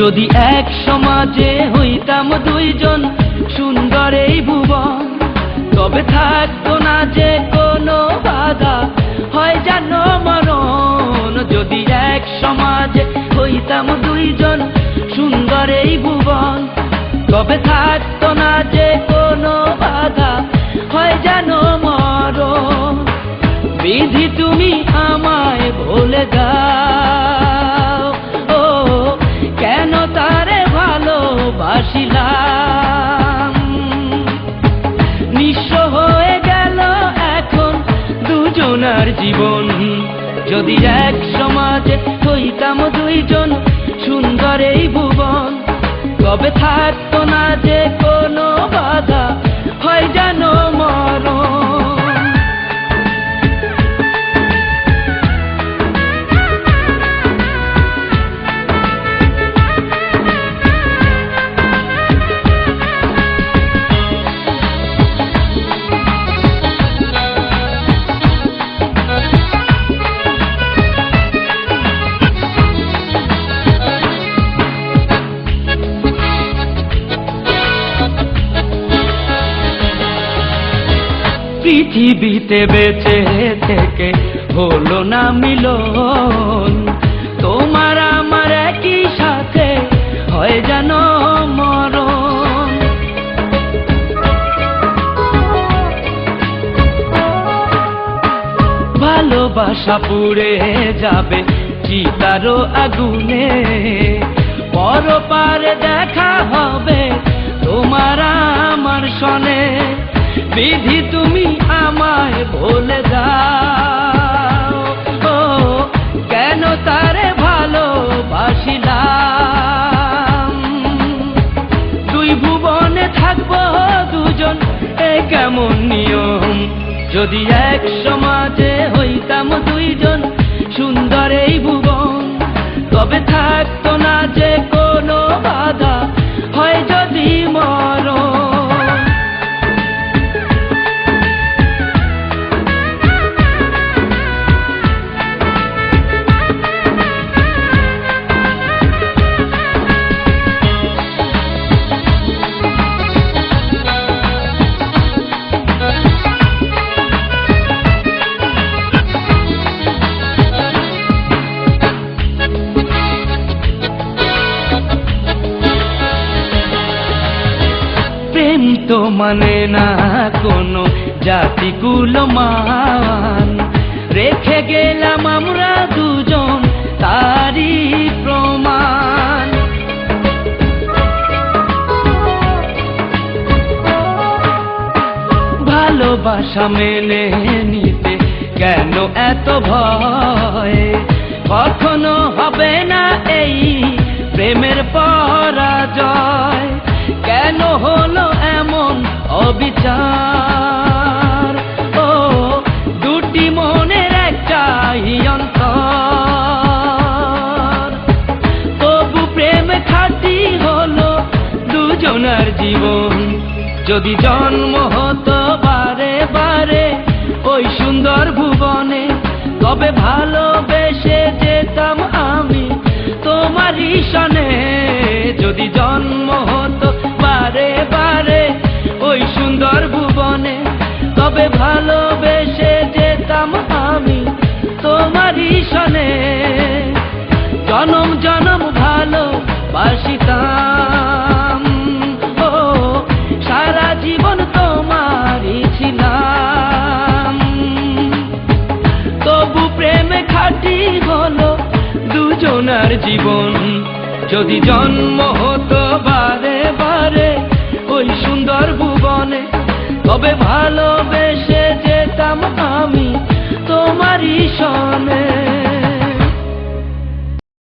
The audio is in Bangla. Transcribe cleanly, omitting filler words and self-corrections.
যদি এক সমাজে হইতাম দুইজন সুন্দর এই ভুবন, তবে থাকতো না যে কোনো বাধা, হয় যেন মরণ। যদি এক সমাজে হইতাম দুইজন সুন্দর এই ভুবন, তবে থাকতো না যে কোনো বাধা, হয় যেন মরণ। বিধি তুমি আমায় ভুলে যাও, ও কেন তারে ভালোবাসিলাম। নিঃস্ব হয়ে গেল এখন দুজনার জীবন। যদি এক সমাজে হইতাম দুইজন সুন্দর এই ভুবন, তবে থাকতো না যে কোনো বাধা, হয় যেন মরণ। পৃথিবীতে বেঁচে থেকে হলো না মিলন, তোমার আমার একই সাথে হয় যেন মরণ। ভালোবাসা পুড়ে যাবে চিতারও আগুনে, পরপারে দেখা হবে তোমার আমার সনে। বিধি তুমি আমায় ভুলে যাও, ও কেন তারে ভালোবাসিলাম। দুই ভুবনে থাকবো দুজন, এ কেমন নিয়ম। যদি এক সমাজে হইতাম দুইজন সুন্দর এই ভুবন, তবে থাকতো না যে কোনো বাধা, হয় যদি মরণ। প্রেম তো মানে না কোনো জাতি কুলমান, রেখে গেলাম আমরা দুজন তারই প্রমাণ। ভালোবাসা মেনে নিতে কেন এত ভয়, কখনো হবে না এই প্রেমের পরাজয়। কেন হলো এমন অবিচার, ও দুটি মনের একটাই অন্তর। তবু প্রেম খাঁটি হলো দুজনার জীবন। যদি জন্ম হতো বারে বারে ওই সুন্দর ভুবনে, তবে ভালোবেসে যেতাম আমি তোমারই সনে। যদি জন্ম হতো বারে বারে ওই সুন্দর ভুবনে, তবে ভালোবেসে যেতাম আমি তোমারই সনে। জনম জনম ভালোবাসিতাম, ও সারা জীবন তোমারই ছিলাম। তবু প্রেমে খাঁটি হলো দুজনার জীবন। যদি জন্ম হতো বারে বারে ওই সুন্দর ভুবনে, তবে ভালোবেসে যেতাম আমি তোমারই সনে।